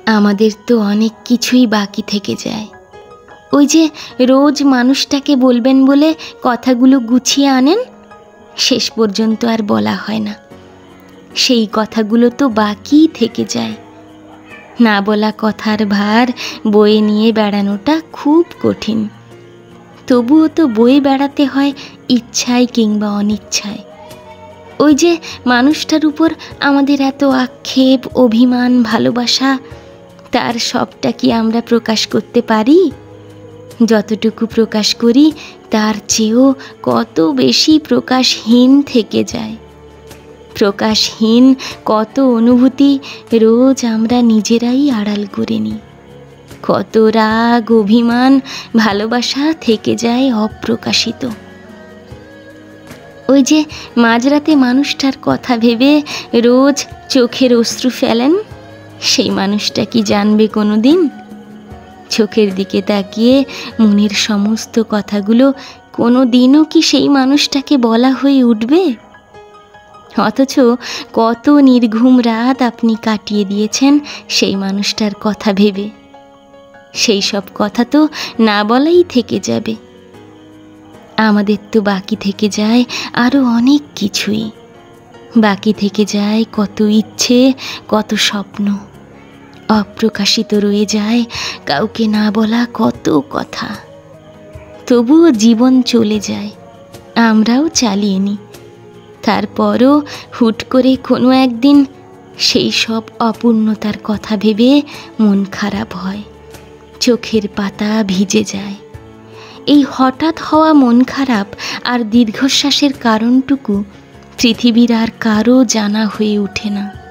আমাদের তো অনেক কিছুই বাকি থেকে যায়। ওই যে রোজ মানুষটাকে বলবেন বলে কথাগুলো গুছিয়ে আনেন, শেষ পর্যন্ত আর বলা হয় না। সেই কথাগুলো তো বাকি থেকে যায়। না বলা কথার ভার বয়ে নিয়ে বেড়ানোটা খুব কঠিন। তবুও তো বয়ে বেড়াতে হয় ইচ্ছায় কিংবা অনিচ্ছায়। ওই যে মানুষটার উপর আমাদের এত আক্ষেপ, অভিমান, ভালোবাসা, তার সবটা কি আমরা প্রকাশ করতে পারি? যতটুকু প্রকাশ করি তার চেয়েও কত বেশি প্রকাশহীন থেকে যায়। প্রকাশহীন কত অনুভূতি রোজ আমরা নিজেরাই আড়াল করে নিই। কত রাগ, অভিমান, ভালোবাসা থেকে যায় অপ্রকাশিত। ওই যে মাঝরাতে মানুষটার কথা ভেবে রোজ চোখের অশ্রু ফেলেন, সেই মানুষটা কি জানবে কোনো দিন? চোখের দিকে তাকিয়ে মনের সমস্ত কথাগুলো কোনো দিনও কি সেই মানুষটাকে বলা হয়ে উঠবে? অথচ কত নির্ঘুম রাত আপনি কাটিয়ে দিয়েছেন সেই মানুষটার কথা ভেবে। সেই সব কথা তো না বলাই থেকে যাবে। আমাদের তো বাকি থেকে যায় আরও অনেক কিছুই। বাকি থেকে যায় কত ইচ্ছে, কত স্বপ্ন। অপ্রকাশিত রয়ে যায় কাউকে না বলা কত কথা। তবুও জীবন চলে যায়, আমরাও চালিয়ে নিই। তারপরও হুট করে কোনো একদিন সেই সব অপূর্ণতার কথা ভেবে মন খারাপ হয়, চোখের পাতা ভিজে যায়। এই হঠাৎ হওয়া মন খারাপ আর দীর্ঘশ্বাসের কারণটুকু পৃথিবীর আর কারও জানা হয়ে ওঠে না।